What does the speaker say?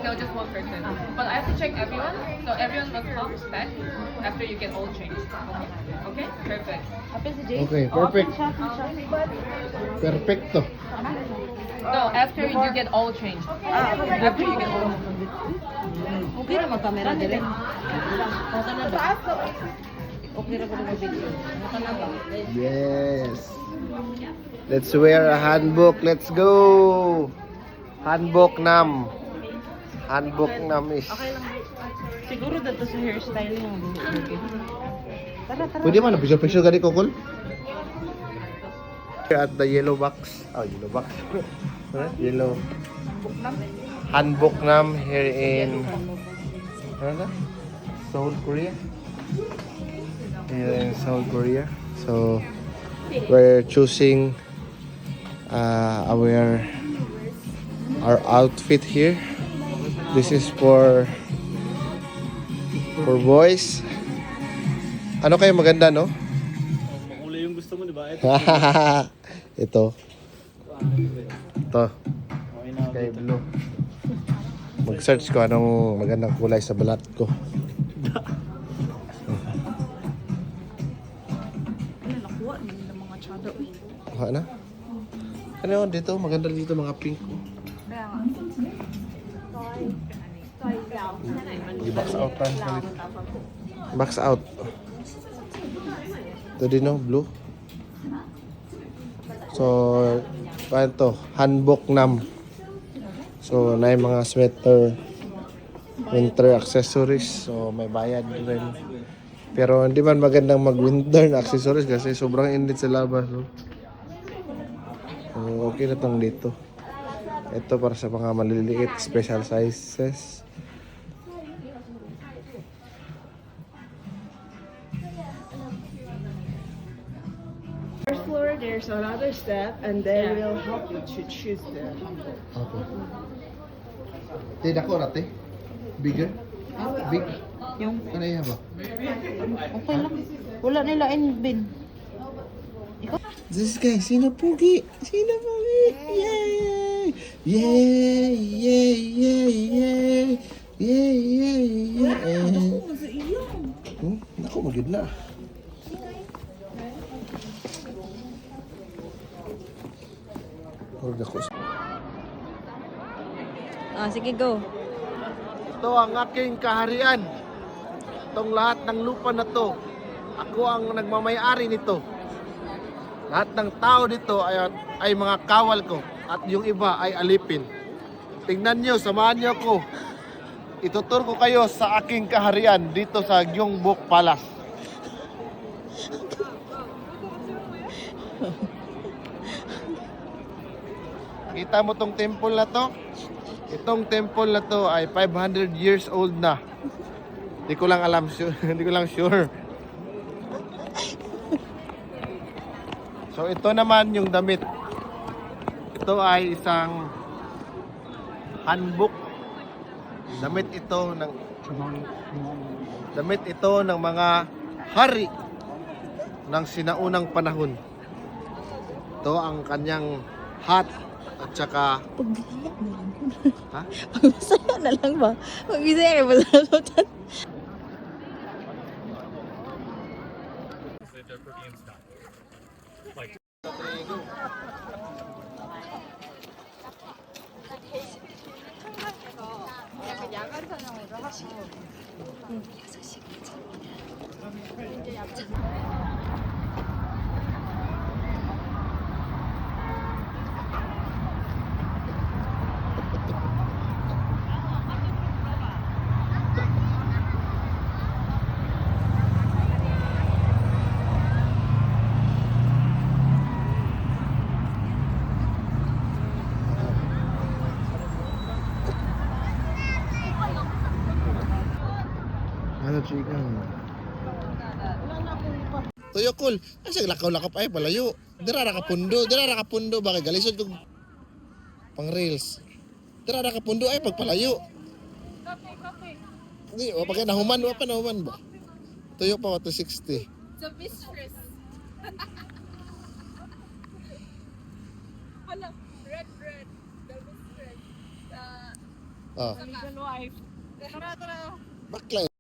No, just one person. But I have to check everyone. So everyone must come back after you get all changed. Okay? Perfect. Okay, perfect. Perfecto. No, after you get all changed. After you get all. Okay na mag-camera dire. Okay na ba? Okay na ba mag-video? Okay na ba? Yes. Let's wear a handbook. Let's go. Handbook nam. Handbook nam is. Siguro dito sa hairstyle yung Tara, tara. Pwede man, official gani ko, Kol? At the yellow box. Oh, yellow box. Yellow. Handbook nam here in ano na? Seoul, Korea. Here in Seoul, Korea. So, we're choosing our outfit here. This is for boys. Ano kayo maganda, no? Makulay yung gusto mo, di ba? Ito. Sky blue. Mag-search ko anong magandang kulay sa balat ko. Kuha na? Ano dito? Maganda dito mga pink. I-box out lang. Box out. Ito din, no? Blue. So, paano to? Handbook nam. So, na yung mga sweater, winter accessories. So, may bayad rin. Pero hindi man magandang mag-winter na accessories kasi sobrang init sa labas. So, okay na tong dito. Ito para sa mga maliliit, special sizes. First floor, there's another step, and they will help you to choose the handbook. Okay. Tidak ko rate. Bigger? Big? Yung Ano yan ba? okay lang. Wala nila in bin. This guy, sino pugi? Sino pugi? Yay! Yay! Yay! Yay! Yay! Yay! Yay! Yay! Naku, magid na. Huwag ako. Sige go. Ito ang aking kaharian. Itong lahat ng lupa na to. Ako ang nagmamayari nito. Lahat ng tao dito ay mga kawal ko. At yung iba ay alipin. Tingnan nyo, samahan nyo ako. Itutur ko kayo sa aking kaharian dito sa Gyeongbok Palace. Kita mo tong temple na to? Itong temple na to ay 500 years old na. Hindi ko lang alam, hindi ko lang sure. So ito naman yung damit. Ito ay isang handbook. Damit ito ng mga hari ng sinaunang panahon. Ito ang kanyang hat at saka ha? Pag-bisaya na lang ba? Pag-bisaya ba sa lutan? Ano chicken? Tuyo cool. Asa lakaw-lakaw ay palayo. Dira ra ka pundo bakay galisod kog pang reels. Dira ra ka pundo ay pagpalayo. Di wa pa nahuman ba? Tuyo pa 260. The mistress. Ala, red. That was red. Oh, Amigan wife. Tara. bakla